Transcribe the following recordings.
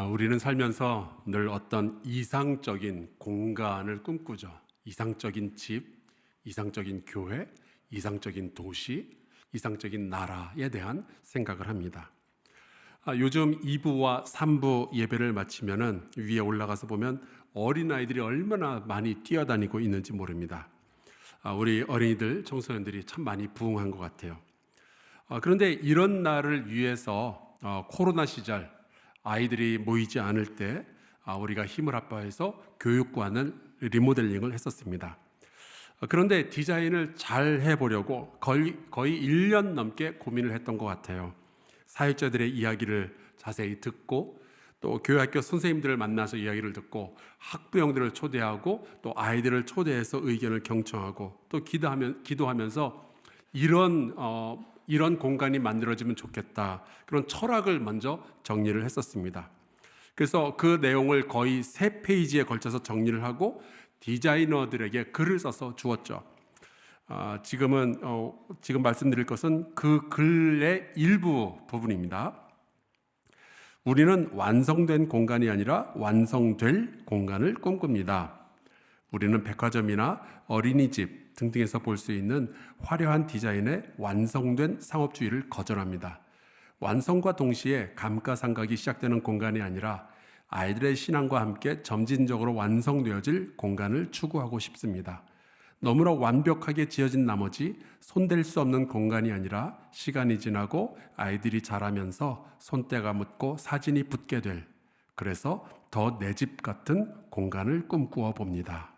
우리는 살면서 늘 어떤 이상적인 공간을 꿈꾸죠. 이상적인 집, 이상적인 교회, 이상적인 도시, 이상적인 나라에 대한 생각을 합니다. 요즘 2부와 3부 예배를 마치면은 위에 올라가서 보면 어린아이들이 얼마나 많이 뛰어다니고 있는지 모릅니다. 우리 어린이들, 청소년들이 참 많이 부흥한 것 같아요. 그런데 이런 날을 위해서 코로나 시절 아이들이 모이지 않을 때 우리가 힘을 합해서 교육관을 리모델링을 했었습니다. 그런데 디자인을 잘 해보려고 거의 1년 넘게 고민을 했던 것 같아요. 사역자들의 이야기를 자세히 듣고 또 교회학교 선생님들을 만나서 이야기를 듣고 학부형들을 초대하고 또 아이들을 초대해서 의견을 경청하고 또 기도하면서 이런 공간이 만들어지면 좋겠다. 그런 철학을 먼저 정리를 했었습니다. 그래서 그 내용을 거의 3페이지에 걸쳐서 정리를 하고 디자이너들에게 글을 써서 주었죠. 지금 말씀드릴 것은 그 글의 일부 부분입니다. 우리는 완성된 공간이 아니라 완성될 공간을 꿈꿉니다. 우리는 백화점이나 어린이집 등등에서 볼 수 있는 화려한 디자인의 완성된 상업주의를 거절합니다. 완성과 동시에 감가상각이 시작되는 공간이 아니라 아이들의 신앙과 함께 점진적으로 완성되어질 공간을 추구하고 싶습니다. 너무나 완벽하게 지어진 나머지 손댈 수 없는 공간이 아니라 시간이 지나고 아이들이 자라면서 손때가 묻고 사진이 붙게 될, 그래서 더 내 집 같은 공간을 꿈꾸어 봅니다.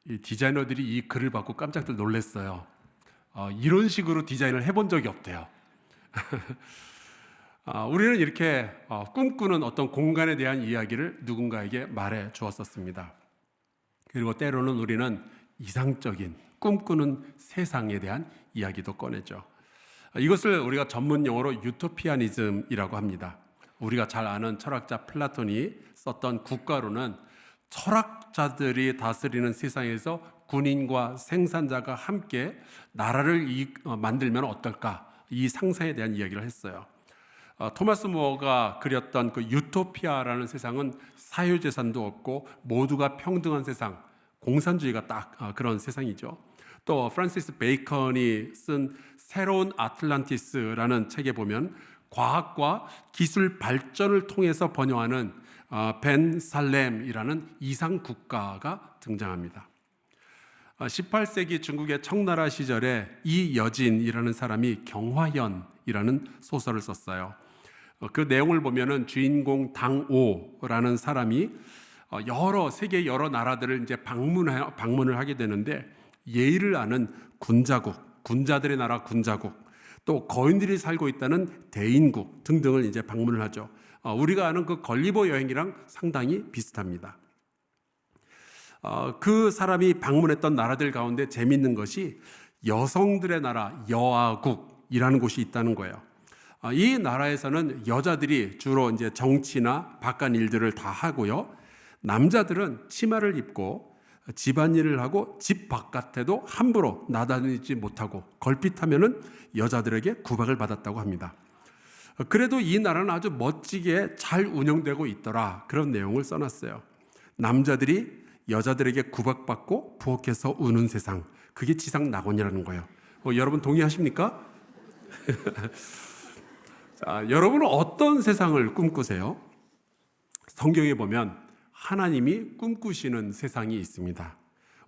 이 디자이너들이 이 글을 받고 깜짝들 놀랐어요. 이런 식으로 디자인을 해본 적이 없대요. 우리는 이렇게 꿈꾸는 어떤 공간에 대한 이야기를 누군가에게 말해 주었었습니다. 그리고 때로는 우리는 이상적인 꿈꾸는 세상에 대한 이야기도 꺼내죠. 이것을 우리가 전문 용어로 유토피아니즘이라고 합니다. 우리가 잘 아는 철학자 플라톤이 썼던 국가로는 철학자들이 다스리는 세상에서 군인과 생산자가 함께 나라를 만들면 어떨까? 이 상상에 대한 이야기를 했어요. 토마스 무어가 그렸던 그 유토피아라는 세상은 사유재산도 없고 모두가 평등한 세상, 공산주의가 딱 그런 세상이죠. 또 프란시스 베이컨이 쓴 새로운 아틀란티스라는 책에 보면 과학과 기술 발전을 통해서 번영하는 벤 살렘이라는 이상 국가가 등장합니다. 18세기 중국의 청나라 시절에 이여진이라는 사람이 경화현이라는 소설을 썼어요. 그 내용을 보면은 주인공 당오라는 사람이 세계 여러 나라들을 이제 방문을 하게 되는데 예의를 아는 군자국, 군자들의 나라 군자국, 또 거인들이 살고 있다는 대인국 등등을 이제 방문을 하죠. 우리가 아는 그 걸리버 여행이랑 상당히 비슷합니다. 그 사람이 방문했던 나라들 가운데 재미있는 것이 여성들의 나라 여아국이라는 곳이 있다는 거예요. 이 나라에서는 여자들이 주로 이제 정치나 바깥 일들을 다 하고요. 남자들은 치마를 입고 집안일을 하고 집 바깥에도 함부로 나다니지 못하고 걸핏하면은 여자들에게 구박을 받았다고 합니다. 그래도 이 나라는 아주 멋지게 잘 운영되고 있더라. 그런 내용을 써놨어요. 남자들이 여자들에게 구박받고 부엌에서 우는 세상, 그게 지상 낙원이라는 거예요. 여러분 동의하십니까? 자, 여러분은 어떤 세상을 꿈꾸세요? 성경에 보면 하나님이 꿈꾸시는 세상이 있습니다.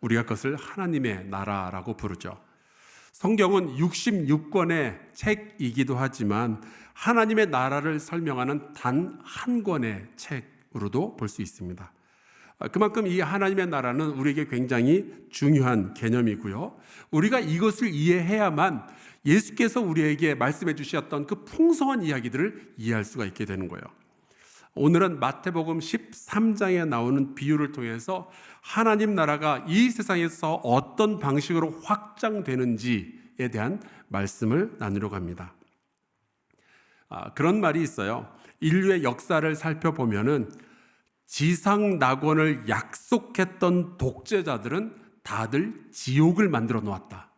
우리가 그것을 하나님의 나라라고 부르죠. 성경은 66권의 책이기도 하지만 하나님의 나라를 설명하는 단 한 권의 책으로도 볼 수 있습니다. 그만큼 이 하나님의 나라는 우리에게 굉장히 중요한 개념이고요. 우리가 이것을 이해해야만 예수께서 우리에게 말씀해 주셨던 그 풍성한 이야기들을 이해할 수가 있게 되는 거예요. 오늘은 마태복음 13장에 나오는 비유를 통해서 하나님 나라가 이 세상에서 어떤 방식으로 확장되는지에 대한 말씀을 나누려고 합니다. 그런 말이 있어요. 인류의 역사를 살펴보면은 지상 낙원을 약속했던 독재자들은 다들 지옥을 만들어 놓았다.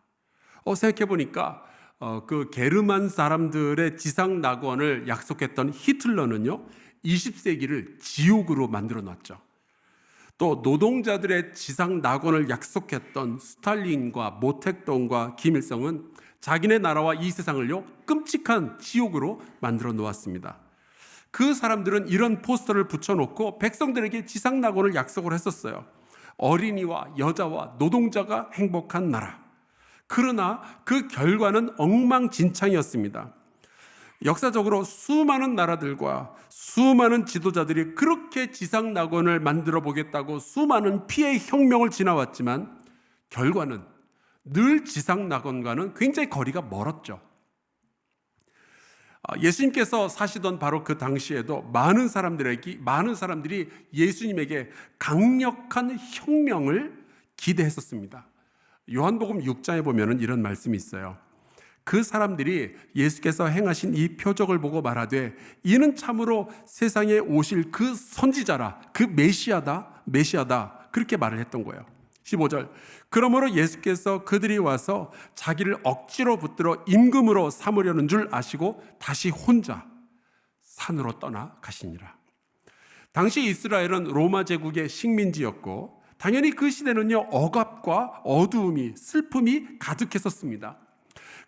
생각해 보니까 그 게르만 사람들의 지상 낙원을 약속했던 히틀러는요 20세기를 지옥으로 만들어 놨죠. 또 노동자들의 지상 낙원을 약속했던 스탈린과 모택동과 김일성은 자기네 나라와 이 세상을요 끔찍한 지옥으로 만들어 놓았습니다. 그 사람들은 이런 포스터를 붙여놓고 백성들에게 지상 낙원을 약속을 했었어요. 어린이와 여자와 노동자가 행복한 나라. 그러나 그 결과는 엉망진창이었습니다. 역사적으로 수많은 나라들과 수많은 지도자들이 그렇게 지상 낙원을 만들어 보겠다고 수많은 피해 혁명을 지나왔지만 결과는 늘 지상 낙원과는 굉장히 거리가 멀었죠. 예수님께서 사시던 바로 그 당시에도 많은 사람들이 예수님에게 강력한 혁명을 기대했었습니다. 요한복음 6장에 보면 이런 말씀이 있어요. 그 사람들이 예수께서 행하신 이 표적을 보고 말하되 이는 참으로 세상에 오실 그 선지자라, 그 메시아다 그렇게 말을 했던 거예요. 15절 그러므로 예수께서 그들이 와서 자기를 억지로 붙들어 임금으로 삼으려는 줄 아시고 다시 혼자 산으로 떠나 가시니라. 당시 이스라엘은 로마 제국의 식민지였고 당연히 그 시대는요 억압과 어두움이 슬픔이 가득했었습니다.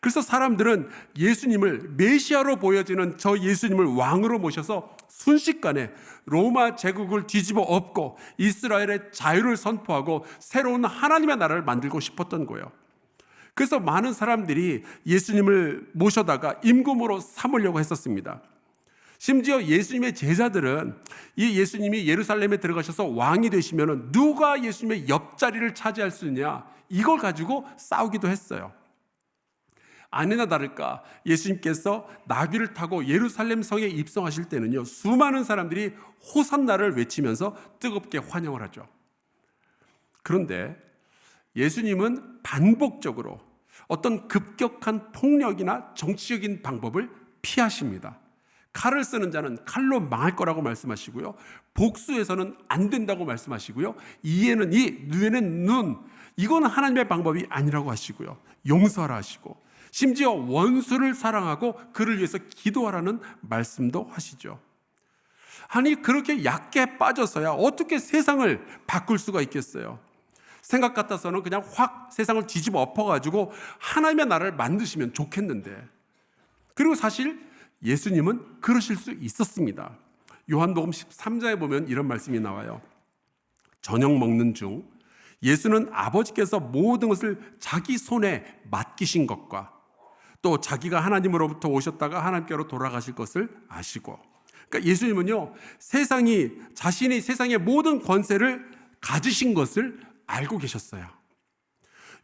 그래서 사람들은 예수님을 메시아로 보여지는 저 예수님을 왕으로 모셔서 순식간에 로마 제국을 뒤집어 엎고 이스라엘의 자유를 선포하고 새로운 하나님의 나라를 만들고 싶었던 거예요. 그래서 많은 사람들이 예수님을 모셔다가 임금으로 삼으려고 했었습니다. 심지어 예수님의 제자들은 이 예수님이 예루살렘에 들어가셔서 왕이 되시면 누가 예수님의 옆자리를 차지할 수 있냐 이걸 가지고 싸우기도 했어요. 아니나 다를까 예수님께서 나귀를 타고 예루살렘 성에 입성하실 때는요 수많은 사람들이 호산나를 외치면서 뜨겁게 환영을 하죠. 그런데 예수님은 반복적으로 어떤 급격한 폭력이나 정치적인 방법을 피하십니다. 칼을 쓰는 자는 칼로 망할 거라고 말씀하시고요, 복수해서는 안 된다고 말씀하시고요, 이에는 이, 눈에는 눈, 이건 하나님의 방법이 아니라고 하시고요, 용서하라 하시고 심지어 원수를 사랑하고 그를 위해서 기도하라는 말씀도 하시죠. 아니 그렇게 약게 빠져서야 어떻게 세상을 바꿀 수가 있겠어요? 생각 같아서는 그냥 확 세상을 뒤집어 엎어가지고 하나님의 나라를 만드시면 좋겠는데, 그리고 사실 예수님은 그러실 수 있었습니다. 요한복음 13장에 보면 이런 말씀이 나와요. 저녁 먹는 중 예수는 아버지께서 모든 것을 자기 손에 맡기신 것과 또 자기가 하나님으로부터 오셨다가 하나님께로 돌아가실 것을 아시고, 그러니까 예수님은요 자신이 세상의 모든 권세를 가지신 것을 알고 계셨어요.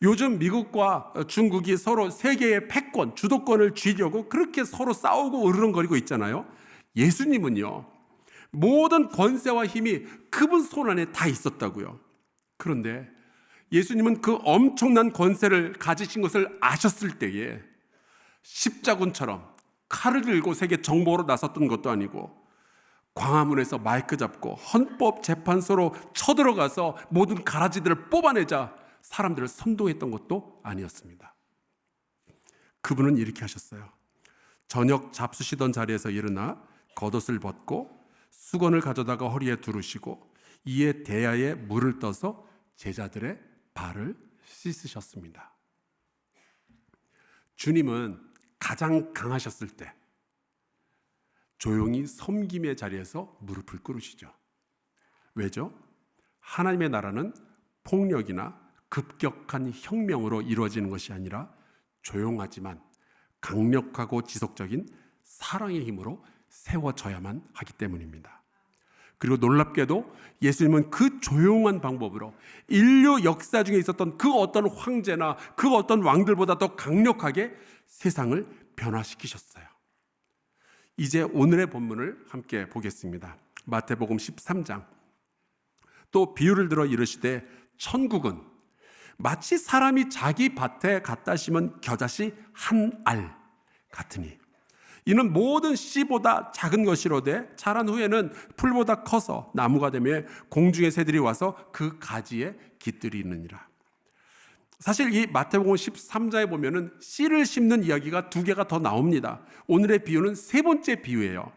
요즘 미국과 중국이 서로 세계의 패권, 주도권을 쥐려고 그렇게 서로 싸우고 으르렁거리고 있잖아요. 예수님은요 모든 권세와 힘이 그분 손 안에 다 있었다고요. 그런데 예수님은 그 엄청난 권세를 가지신 것을 아셨을 때에 십자군처럼 칼을 들고 세계 정복으로 나섰던 것도 아니고 광화문에서 마이크 잡고 헌법재판소로 쳐들어가서 모든 가라지들을 뽑아내자 사람들을 선동했던 것도 아니었습니다. 그분은 이렇게 하셨어요. 저녁 잡수시던 자리에서 일어나 겉옷을 벗고 수건을 가져다가 허리에 두르시고 이에 대야에 물을 떠서 제자들의 발을 씻으셨습니다. 주님은 가장 강하셨을 때 조용히 섬김의 자리에서 무릎을 꿇으시죠. 왜죠? 하나님의 나라는 폭력이나 급격한 혁명으로 이루어지는 것이 아니라 조용하지만 강력하고 지속적인 사랑의 힘으로 세워져야만 하기 때문입니다. 그리고 놀랍게도 예수님은 그 조용한 방법으로 인류 역사 중에 있었던 그 어떤 황제나 그 어떤 왕들보다 더 강력하게 세상을 변화시키셨어요. 이제 오늘의 본문을 함께 보겠습니다. 마태복음 13장. 또 비유를 들어 이르시되 천국은 마치 사람이 자기 밭에 갖다 심은 겨자씨 한 알 같으니 이는 모든 씨보다 작은 것이로되 자란 후에는 풀보다 커서 나무가 되며 공중의 새들이 와서 그 가지에 깃들이느니라. 사실 이 마태복음 13장에 보면은 씨를 심는 이야기가 두 개가 더 나옵니다. 오늘의 비유는 세 번째 비유예요.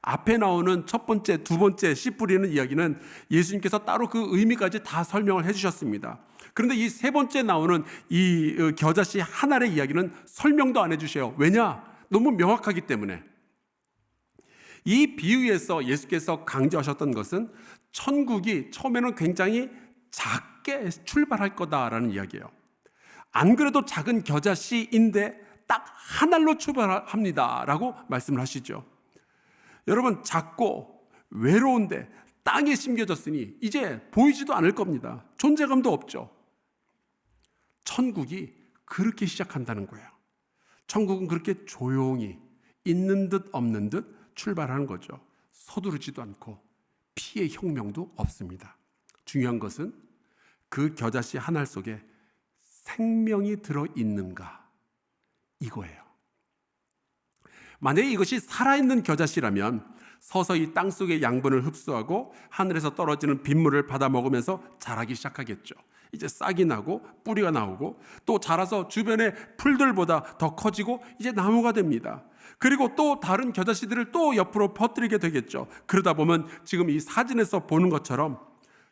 앞에 나오는 첫 번째, 두 번째 씨 뿌리는 이야기는 예수님께서 따로 그 의미까지 다 설명을 해주셨습니다. 그런데 이 세 번째 나오는 이 겨자씨 한 알의 이야기는 설명도 안 해주셔요. 왜냐? 너무 명확하기 때문에. 이 비유에서 예수께서 강조하셨던 것은 천국이 처음에는 굉장히 작게 출발할 거다라는 이야기예요. 안 그래도 작은 겨자씨인데 딱 한 알로 출발합니다 라고 말씀을 하시죠. 여러분, 작고 외로운데 땅에 심겨졌으니 이제 보이지도 않을 겁니다. 존재감도 없죠. 천국이 그렇게 시작한다는 거예요. 천국은 그렇게 조용히 있는 듯 없는 듯 출발하는 거죠. 서두르지도 않고 피해 혁명도 없습니다. 중요한 것은 그 겨자씨 한 알 속에 생명이 들어있는가, 이거예요. 만약에 이것이 살아있는 겨자씨라면 서서히 땅속의 양분을 흡수하고 하늘에서 떨어지는 빗물을 받아 먹으면서 자라기 시작하겠죠. 이제 싹이 나고 뿌리가 나오고 또 자라서 주변의 풀들보다 더 커지고 이제 나무가 됩니다. 그리고 또 다른 겨자씨들을 또 옆으로 퍼뜨리게 되겠죠. 그러다 보면 지금 이 사진에서 보는 것처럼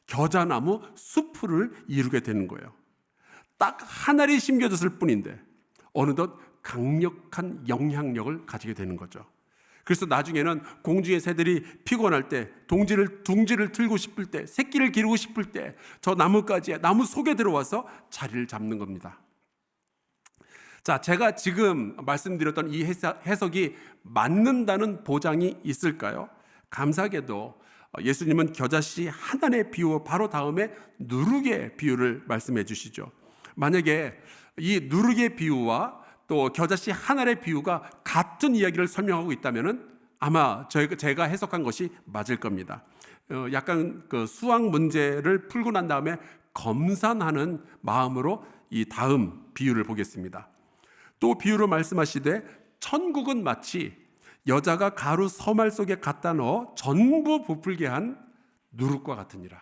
겨자나무 숲을 이루게 되는 거예요. 딱 한 알이 심겨졌을 뿐인데 어느덧 강력한 영향력을 가지게 되는 거죠. 그래서 나중에는 공중의 새들이 피곤할 때, 둥지를 틀고 싶을 때, 새끼를 기르고 싶을 때 저 나무가지에, 나무 속에 들어와서 자리를 잡는 겁니다. 자, 제가 지금 말씀드렸던 이 해석이 맞는다는 보장이 있을까요? 감사하게도 예수님은 겨자씨 한 알의 비유 바로 다음에 누룩의 비유를 말씀해 주시죠. 만약에 이 누룩의 비유와 또 겨자씨 한 알의 비유가 같은 이야기를 설명하고 있다면 아마 제가 해석한 것이 맞을 겁니다. 약간 그 수학 문제를 풀고 난 다음에 검산하는 마음으로 이 다음 비유를 보겠습니다. 또 비유로 말씀하시되 천국은 마치 여자가 가루 서말 속에 갖다 넣어 전부 부풀게 한 누룩과 같으니라.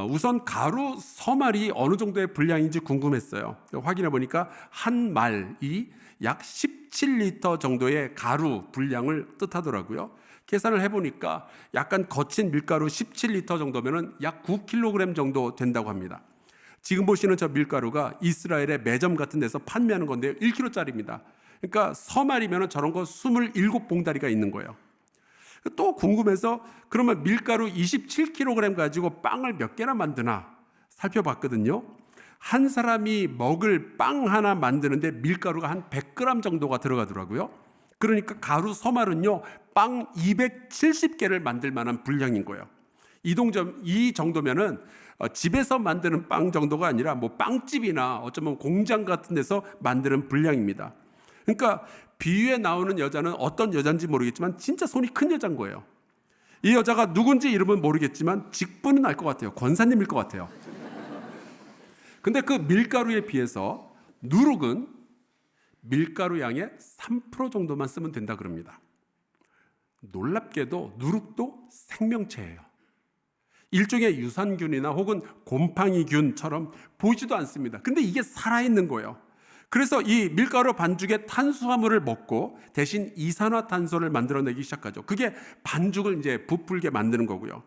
우선 가루 서말이 어느 정도의 분량인지 궁금했어요. 확인해 보니까 한 말이 약 17리터 정도의 가루 분량을 뜻하더라고요. 계산을 해보니까 약간 거친 밀가루 17리터 정도면 약 9kg 정도 된다고 합니다. 지금 보시는 저 밀가루가 이스라엘의 매점 같은 데서 판매하는 건데요, 1kg짜리입니다. 그러니까 서말이면 저런 거 27봉다리가 있는 거예요. 또 궁금해서 그러면 밀가루 27kg 가지고 빵을 몇 개나 만드나 살펴봤거든요. 한 사람이 먹을 빵 하나 만드는데 밀가루가 한 100g 정도가 들어가더라고요. 그러니까 가루 서말은요, 빵 270개를 만들 만한 분량인 거예요. 이 정도면은 집에서 만드는 빵 정도가 아니라 뭐 빵집이나 어쩌면 공장 같은 데서 만드는 분량입니다. 그러니까 비유에 나오는 여자는 어떤 여자인지 모르겠지만 진짜 손이 큰 여자인 거예요. 이 여자가 누군지 이름은 모르겠지만 직분은 알 것 같아요. 권사님일 것 같아요. 근데 그 밀가루에 비해서 누룩은 밀가루 양의 3% 정도만 쓰면 된다 그럽니다. 놀랍게도 누룩도 생명체예요. 일종의 유산균이나 혹은 곰팡이균처럼 보이지도 않습니다. 근데 이게 살아있는 거예요. 그래서 이 밀가루 반죽의 탄수화물을 먹고 대신 이산화탄소를 만들어내기 시작하죠. 그게 반죽을 이제 부풀게 만드는 거고요.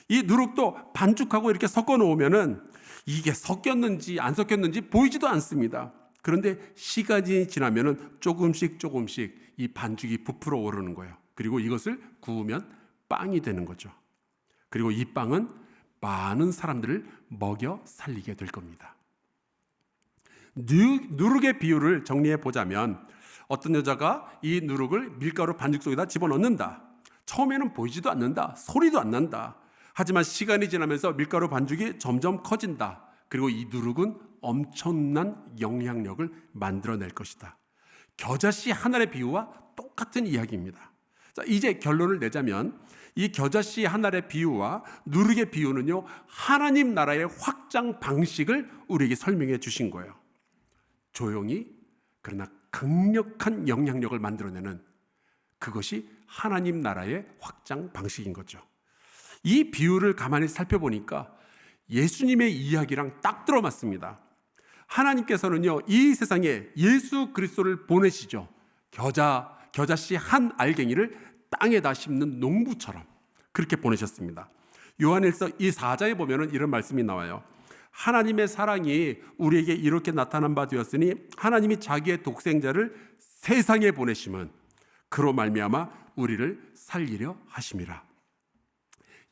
이 누룩도 반죽하고 이렇게 섞어 놓으면은 이게 섞였는지 안 섞였는지 보이지도 않습니다. 그런데 시간이 지나면은 조금씩 이 반죽이 부풀어 오르는 거예요. 그리고 이것을 구우면 빵이 되는 거죠. 그리고 이 빵은 많은 사람들을 먹여 살리게 될 겁니다. 누룩의 비유를 정리해 보자면 어떤 여자가 이 누룩을 밀가루 반죽 속에다 집어넣는다. 처음에는 보이지도 않는다. 소리도 안 난다. 하지만 시간이 지나면서 밀가루 반죽이 점점 커진다. 그리고 이 누룩은 엄청난 영향력을 만들어낼 것이다. 겨자씨 하나의 비유와 똑같은 이야기입니다. 자, 이제 결론을 내자면 이 겨자씨 하나의 비유와 누룩의 비유는요, 하나님 나라의 확장 방식을 우리에게 설명해 주신 거예요. 조용히 그러나 강력한 영향력을 만들어내는 그것이 하나님 나라의 확장 방식인 거죠. 이 비유를 가만히 살펴보니까 예수님의 이야기랑 딱 들어맞습니다. 하나님께서는요, 이 세상에 예수 그리스도를 보내시죠. 겨자씨 한 알갱이를 땅에다 심는 농부처럼 그렇게 보내셨습니다. 요한일서 이 4장에 보면은 이런 말씀이 나와요. 하나님의 사랑이 우리에게 이렇게 나타난 바 되었으니 하나님이 자기의 독생자를 세상에 보내심은 그로 말미암아 우리를 살리려 하심이라.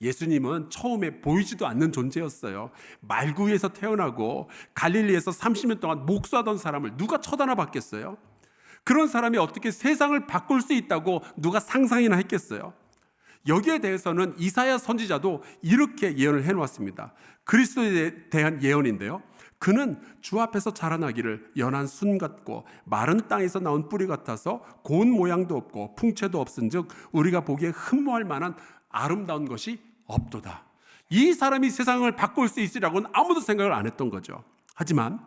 예수님은 처음에 보이지도 않는 존재였어요. 말구에서 태어나고 갈릴리에서 30년 동안 목수하던 사람을 누가 쳐다나 봤겠어요? 그런 사람이 어떻게 세상을 바꿀 수 있다고 누가 상상이나 했겠어요? 여기에 대해서는 이사야 선지자도 이렇게 예언을 해놓았습니다. 그리스도에 대한 예언인데요, 그는 주 앞에서 자라나기를 연한 순 같고 마른 땅에서 나온 뿌리 같아서 고운 모양도 없고 풍채도 없은즉 우리가 보기에 흠모할 만한 아름다운 것이 없도다. 이 사람이 세상을 바꿀 수 있으라고는 아무도 생각을 안 했던 거죠. 하지만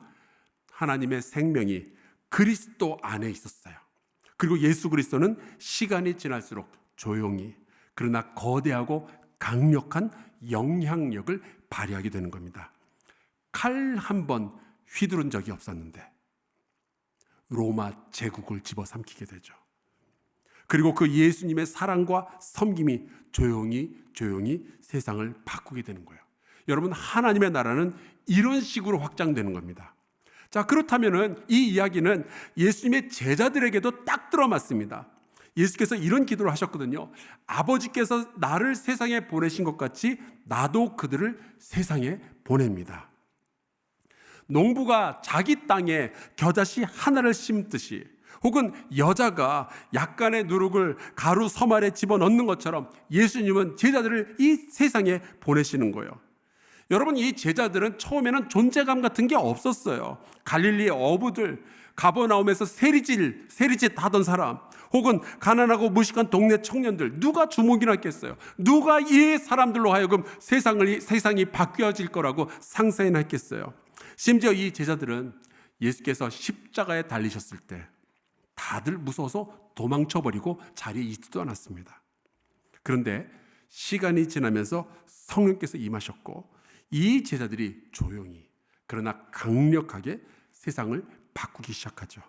하나님의 생명이 그리스도 안에 있었어요. 그리고 예수 그리스도는 시간이 지날수록 조용히, 그러나 거대하고 강력한 영향력을 발휘하게 되는 겁니다. 칼 한 번 휘두른 적이 없었는데 로마 제국을 집어삼키게 되죠. 그리고 그 예수님의 사랑과 섬김이 조용히 세상을 바꾸게 되는 거예요. 여러분, 하나님의 나라는 이런 식으로 확장되는 겁니다. 자, 그렇다면은 이 이야기는 예수님의 제자들에게도 딱 들어맞습니다. 예수께서 이런 기도를 하셨거든요. 아버지께서 나를 세상에 보내신 것 같이 나도 그들을 세상에 보냅니다. 농부가 자기 땅에 겨자씨 하나를 심듯이, 혹은 여자가 약간의 누룩을 가루 섬알에 집어넣는 것처럼 예수님은 제자들을 이 세상에 보내시는 거예요. 여러분, 이 제자들은 처음에는 존재감 같은 게 없었어요. 갈릴리의 어부들, 가버나움에서 세리짓 하던 사람, 혹은 가난하고 무식한 동네 청년들, 누가 주목이나 했겠어요? 누가 이 사람들로 하여금 세상이 바뀌어질 거라고 상상이나 했겠어요? 심지어 이 제자들은 예수께서 십자가에 달리셨을 때 다들 무서워서 도망쳐버리고 자리에 있지도 않았습니다. 그런데 시간이 지나면서 성령께서 임하셨고 이 제자들이 조용히, 그러나 강력하게 세상을 바꾸기 시작하죠.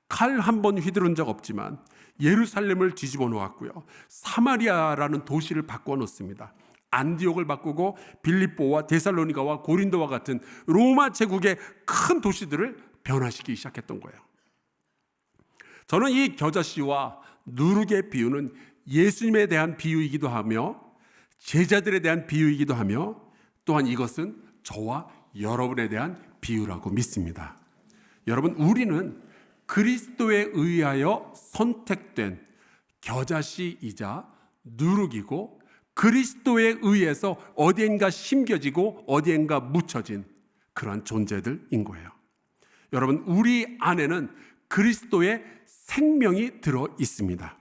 칼 한 번 휘두른 적 없지만 예루살렘을 뒤집어 놓았고요, 사마리아라는 도시를 바꿔 놓습니다. 안디옥을 바꾸고 빌립보와 데살로니가와 고린도와 같은 로마 제국의 큰 도시들을 변화시키기 시작했던 거예요. 저는 이 겨자씨와 누룩의 비유는 예수님에 대한 비유이기도 하며 제자들에 대한 비유이기도 하며 또한 이것은 저와 여러분에 대한 비유라고 믿습니다. 여러분, 우리는 그리스도에 의하여 선택된 겨자씨이자 누룩이고 그리스도에 의해서 어디엔가 심겨지고 어디엔가 묻혀진 그런 존재들인 거예요. 여러분, 우리 안에는 그리스도의 생명이 들어 있습니다.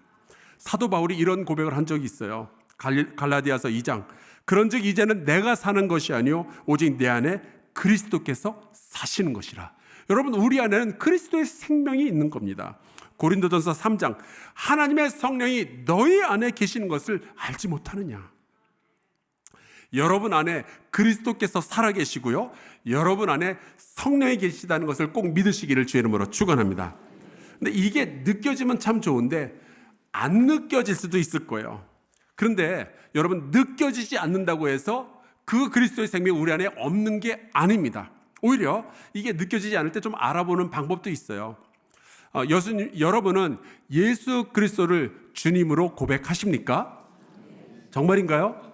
사도 바울이 이런 고백을 한 적이 있어요. 갈라디아서 2장. 그런즉 이제는 내가 사는 것이 아니요 오직 내 안에 그리스도께서 사시는 것이라. 여러분, 우리 안에는 그리스도의 생명이 있는 겁니다. 고린도전서 3장. 하나님의 성령이 너희 안에 계시는 것을 알지 못하느냐. 여러분 안에 그리스도께서 살아계시고요, 여러분 안에 성령이 계시다는 것을 꼭 믿으시기를 주의 이름으로 축원합니다. 근데 이게 느껴지면 참 좋은데 안 느껴질 수도 있을 거예요. 그런데 여러분, 느껴지지 않는다고 해서 그 그리스도의 생명이 우리 안에 없는 게 아닙니다. 오히려 이게 느껴지지 않을 때 좀 알아보는 방법도 있어요. 여러분은 예수 그리스도를 주님으로 고백하십니까? 정말인가요?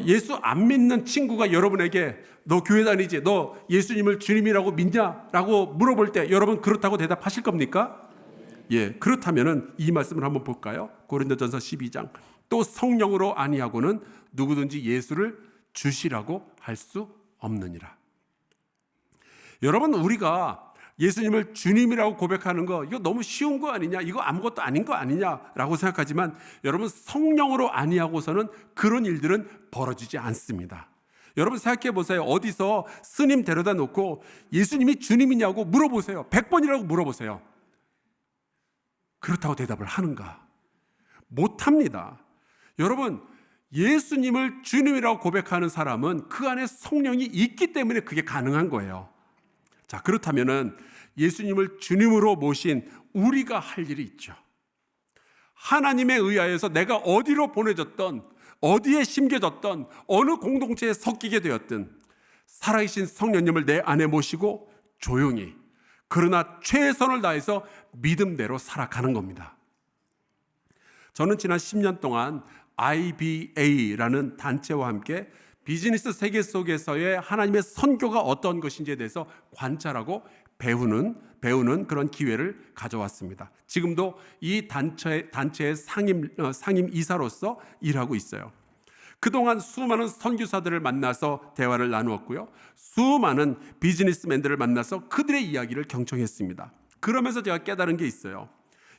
예수 안 믿는 친구가 여러분에게 너 교회 다니지? 너 예수님을 주님이라고 믿냐? 라고 물어볼 때 여러분 그렇다고 대답하실 겁니까? 예, 그렇다면 이 말씀을 한번 볼까요? 고린도전서 12장. 또 성령으로 아니하고는 누구든지 예수를 주시라고 할 수 없느니라. 여러분, 우리가 예수님을 주님이라고 고백하는 거, 이거 너무 쉬운 거 아니냐, 이거 아무것도 아닌 거 아니냐라고 생각하지만 여러분, 성령으로 아니하고서는 그런 일들은 벌어지지 않습니다. 여러분 생각해 보세요. 어디서 스님 데려다 놓고 예수님이 주님이냐고 물어보세요. 100번이라고 물어보세요. 그렇다고 대답을 하는가? 못합니다. 여러분, 예수님을 주님이라고 고백하는 사람은 그 안에 성령이 있기 때문에 그게 가능한 거예요. 자, 그렇다면은 예수님을 주님으로 모신 우리가 할 일이 있죠. 하나님에 의하여서 내가 어디로 보내졌던, 어디에 심겨졌던, 어느 공동체에 섞이게 되었든 살아계신 성령님을 내 안에 모시고 조용히, 그러나 최선을 다해서 믿음대로 살아가는 겁니다. 저는 지난 10년 동안 IBA라는 단체와 함께 비즈니스 세계 속에서의 하나님의 선교가 어떤 것인지에 대해서 관찰하고 배우는 그런 기회를 가져왔습니다. 지금도 이 단체의 상임 이사로서 일하고 있어요. 그동안 수많은 선교사들을 만나서 대화를 나누었고요. 수많은 비즈니스맨들을 만나서 그들의 이야기를 경청했습니다. 그러면서 제가 깨달은 게 있어요.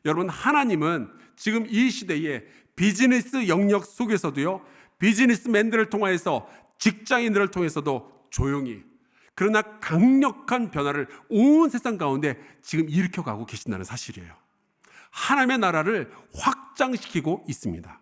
여러분, 하나님은 지금 이 시대에 비즈니스 영역 속에서도요, 비즈니스맨들을 통해서, 직장인들을 통해서도 조용히, 그러나 강력한 변화를 온 세상 가운데 지금 일으켜가고 계신다는 사실이에요. 하나님의 나라를 확장시키고 있습니다.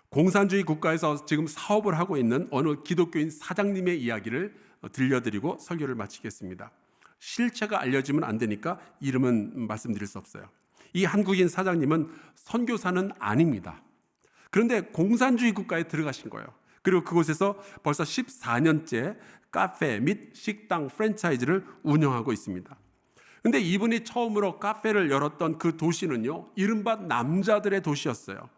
공산주의 국가에서 지금 사업을 하고 있는 어느 기독교인 사장님의 이야기를 들려드리고 설교를 마치겠습니다. 실체가 알려지면 안 되니까 이름은 말씀드릴 수 없어요. 이 한국인 사장님은 선교사는 아닙니다. 그런데 공산주의 국가에 들어가신 거예요. 그리고 그곳에서 벌써 14년째 카페 및 식당 프랜차이즈를 운영하고 있습니다. 그런데 이분이 처음으로 카페를 열었던 그 도시는요, 이른바 남자들의 도시였어요.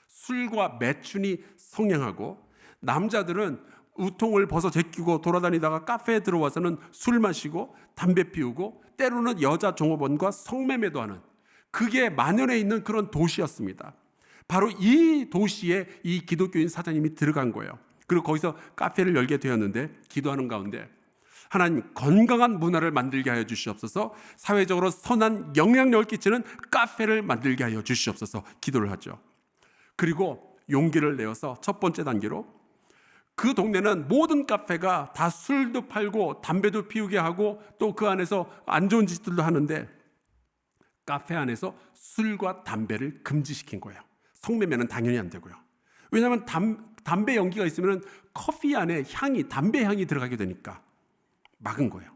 술과 매춘이 성행하고 남자들은 우통을 벗어 제끼고 돌아다니다가 카페에 들어와서는 술 마시고 담배 피우고 때로는 여자 종업원과 성매매도 하는, 그게 만연해 있는 그런 도시였습니다. 바로 이 도시에 이 기독교인 사장님이 들어간 거예요. 그리고 거기서 카페를 열게 되었는데 기도하는 가운데 하나님, 건강한 문화를 만들게 하여 주시옵소서, 사회적으로 선한 영향력을 끼치는 카페를 만들게 하여 주시옵소서 기도를 하죠. 그리고 용기를 내어서 첫 번째 단계로 그 동네는 모든 카페가 다 술도 팔고 담배도 피우게 하고 또 그 안에서 안 좋은 짓들도 하는데 카페 안에서 술과 담배를 금지시킨 거예요. 성매매는 당연히 안 되고요. 왜냐하면 담배 연기가 있으면 커피 안에 향이, 담배 향이 들어가게 되니까 막은 거예요.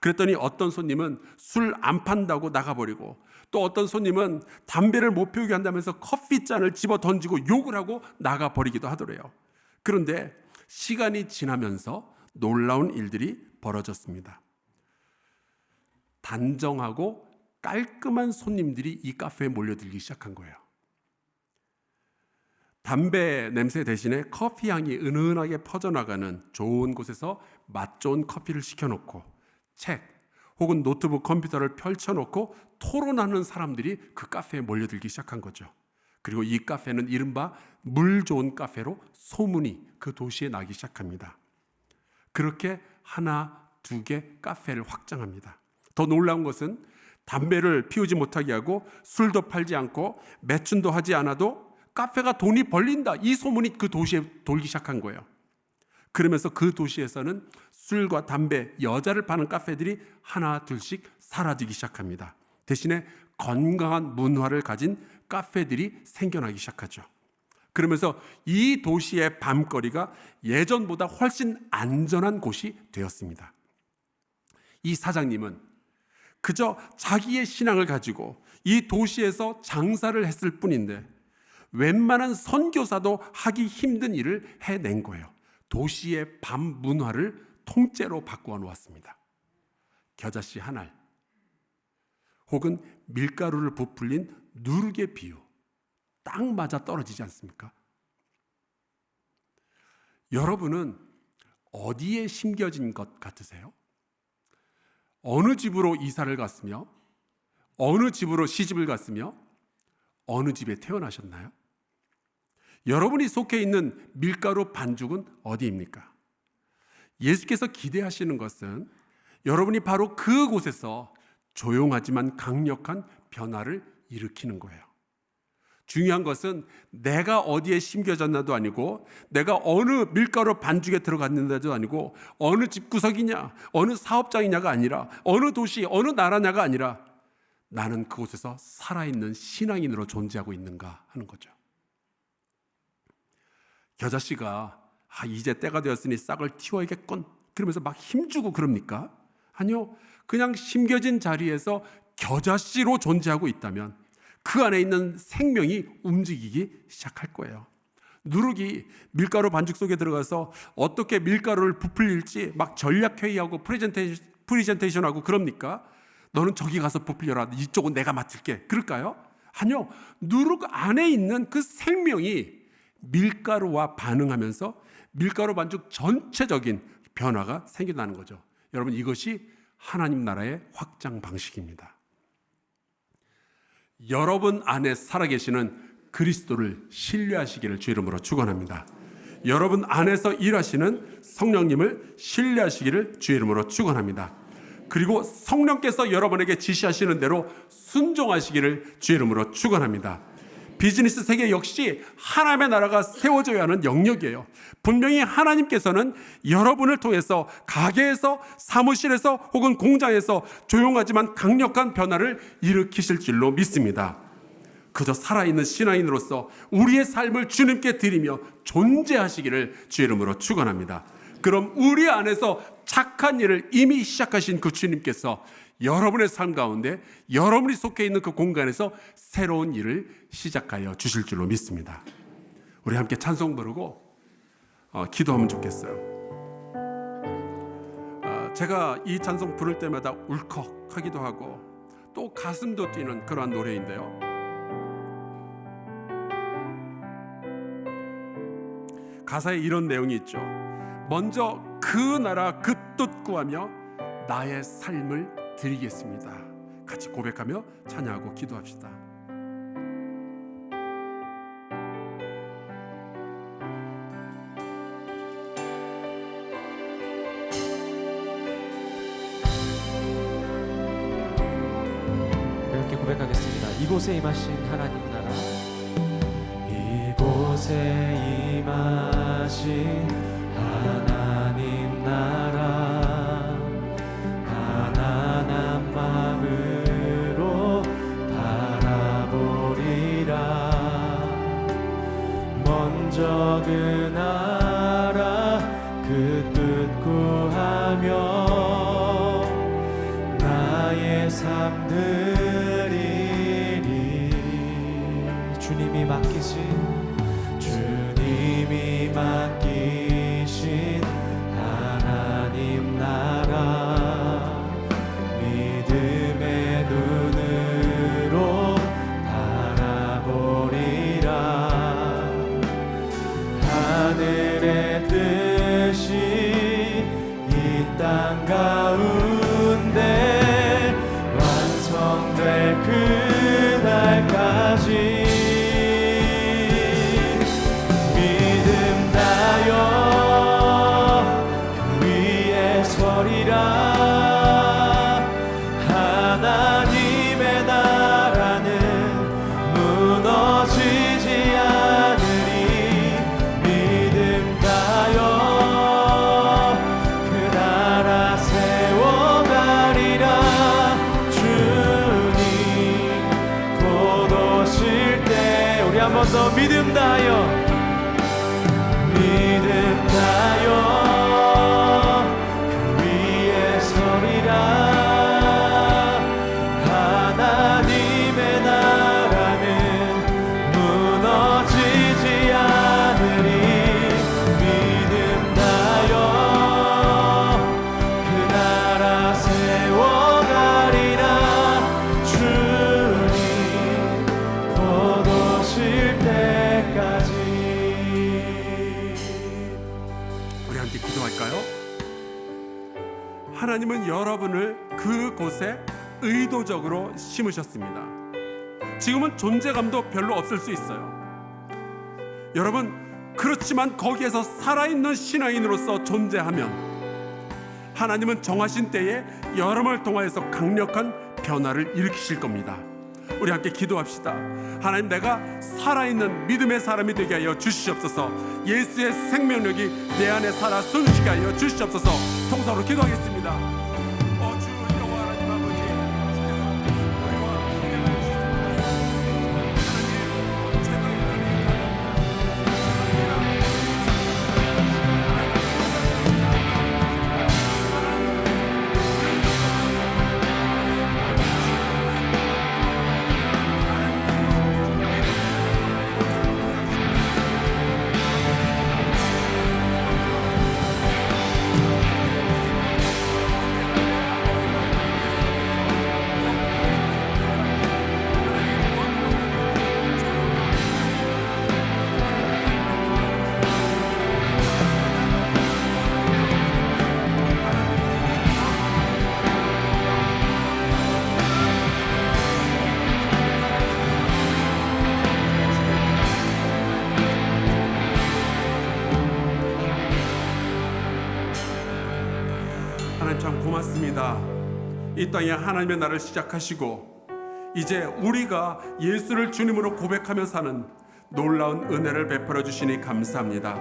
그랬더니 어떤 손님은 술 안 판다고 나가버리고 또 어떤 손님은 담배를 못 피우게 한다면서 커피잔을 집어 던지고 욕을 하고 나가버리기도 하더래요. 그런데 시간이 지나면서 놀라운 일들이 벌어졌습니다. 단정하고 깔끔한 손님들이 이 카페에 몰려들기 시작한 거예요. 담배 냄새 대신에 커피 향이 은은하게 퍼져나가는 좋은 곳에서 맛 좋은 커피를 시켜놓고 책 혹은 노트북 컴퓨터를 펼쳐놓고 토론하는 사람들이 그 카페에 몰려들기 시작한 거죠. 그리고 이 카페는 이른바 물 좋은 카페로 소문이 그 도시에 나기 시작합니다. 그렇게 하나, 두 개 카페를 확장합니다. 더 놀라운 것은 담배를 피우지 못하게 하고 술도 팔지 않고 매춘도 하지 않아도 카페가 돈이 벌린다, 이 소문이 그 도시에 돌기 시작한 거예요. 그러면서 그 도시에서는 술과 담배, 여자를 파는 카페들이 하나 둘씩 사라지기 시작합니다. 대신에 건강한 문화를 가진 카페들이 생겨나기 시작하죠. 그러면서 이 도시의 밤거리가 예전보다 훨씬 안전한 곳이 되었습니다. 이 사장님은 그저 자기의 신앙을 가지고 이 도시에서 장사를 했을 뿐인데 웬만한 선교사도 하기 힘든 일을 해낸 거예요. 도시의 밤 문화를 통째로 바꾸어 놓았습니다. 겨자씨 한 알 혹은 밀가루를 부풀린 누룩의 비유, 딱 맞아 떨어지지 않습니까? 여러분은 어디에 심겨진 것 같으세요? 어느 집으로 이사를 갔으며 어느 집으로 시집을 갔으며 어느 집에 태어나셨나요? 여러분이 속해 있는 밀가루 반죽은 어디입니까? 예수께서 기대하시는 것은 여러분이 바로 그곳에서 조용하지만 강력한 변화를 일으키는 거예요. 중요한 것은 내가 어디에 심겨졌나도 아니고 내가 어느 밀가루 반죽에 들어갔는데도 아니고 어느 집구석이냐 어느 사업장이냐가 아니라 어느 도시 어느 나라냐가 아니라 나는 그곳에서 살아있는 신앙인으로 존재하고 있는가 하는 거죠. 겨자씨가 이제 때가 되었으니 싹을 틔워야겠군 그러면서 막 힘주고 그럽니까? 아니요. 그냥 심겨진 자리에서 겨자씨로 존재하고 있다면 그 안에 있는 생명이 움직이기 시작할 거예요. 누룩이 밀가루 반죽 속에 들어가서 어떻게 밀가루를 부풀릴지 막 전략회의하고 프리젠테이션하고 그럽니까? 너는 저기 가서 부풀려라. 이쪽은 내가 맡을게. 그럴까요? 아니요. 누룩 안에 있는 그 생명이 밀가루와 반응하면서 밀가루 반죽 전체적인 변화가 생긴다는 거죠. 여러분, 이것이 하나님 나라의 확장 방식입니다. 여러분 안에 살아계시는 그리스도를 신뢰하시기를 주 이름으로 축원합니다. 여러분 안에서 일하시는 성령님을 신뢰하시기를 주 이름으로 축원합니다. 그리고 성령께서 여러분에게 지시하시는 대로 순종하시기를 주 이름으로 축원합니다. 비즈니스 세계 역시 하나님의 나라가 세워져야 하는 영역이에요. 분명히 하나님께서는 여러분을 통해서 가게에서, 사무실에서 혹은 공장에서 조용하지만 강력한 변화를 일으키실 줄로 믿습니다. 그저 살아있는 신앙인으로서 우리의 삶을 주님께 드리며 존재하시기를 주 이름으로 축원합니다. 그럼 우리 안에서 착한 일을 이미 시작하신 그 주님께서 여러분의 삶 가운데 여러분이 속해 있는 그 공간에서 새로운 일을 시작하여 주실 줄로 믿습니다. 우리 함께 찬송 부르고 기도하면 좋겠어요. 제가 이 찬송 부를 때마다 울컥하기도 하고 또 가슴도 뛰는 그러한 노래인데요. 가사에 이런 내용이 있죠. 먼저 그 나라 그 뜻 구하며 나의 삶을 드리겠습니다. 같이 고백하며 찬양하고 기도합시다. 이렇게 고백하겠습니다. 이곳에 임하신 하나님 나라, 이곳에 임하신 하나님 나라, 가난한 마음으로 바라보리라. 먼저 그 나라 그 뜻 구하며 나의 삶 드리리. 주님이 맡기신 하나님 나라, 믿음의 눈으로 바라보리라. 하늘의 뜻이 이 땅 가운데 완성될 그날까지 하나님의 나라는 무너지지 않으리. 믿음 다여 그 나라 세워가리라. 주님 곧 오실 때 우리 한 번 더 믿음 다여, 믿음 다여 하나님의 나라는 무너지지 않으리. 믿음 다여 그 나라 세워가리라. 주님 곧 오실 때까지. 우리 함께 기도할까요? 하나님은 여러분을 그곳에 의도적으로 심으셨습니다. 지금은 존재감도 별로 없을 수 있어요. 여러분, 그렇지만 거기에서 살아있는 신앙인으로서 존재하면 하나님은 정하신 때에 여러분을 통하여서 강력한 변화를 일으키실 겁니다. 우리 함께 기도합시다. 하나님, 내가 살아있는 믿음의 사람이 되게 하여 주시옵소서. 예수의 생명력이 내 안에 살아 숨쉬게 하여 주시옵소서. 통성으로 기도하겠습니다. 하나님 참 고맙습니다. 이 땅에 하나님의 나라를 시작하시고 이제 우리가 예수를 주님으로 고백하며 사는 놀라운 은혜를 베풀어 주시니 감사합니다.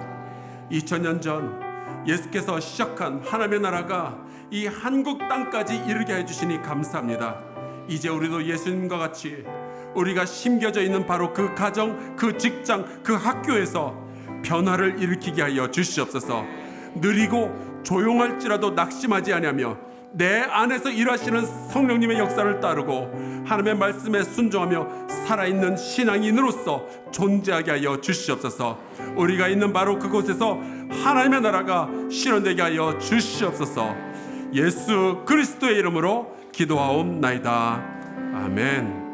2000년 전 예수께서 시작한 하나님의 나라가 이 한국 땅까지 이르게 해주시니 감사합니다. 이제 우리도 예수님과 같이 우리가 심겨져 있는 바로 그 가정, 그 직장, 그 학교에서 변화를 일으키게 하여 주시옵소서. 느리고 조용할지라도 낙심하지 아니하며 내 안에서 일하시는 성령님의 역사를 따르고 하나님의 말씀에 순종하며 살아있는 신앙인으로서 존재하게 하여 주시옵소서. 우리가 있는 바로 그곳에서 하나님의 나라가 실현되게 하여 주시옵소서. 예수 그리스도의 이름으로 기도하옵나이다. 아멘.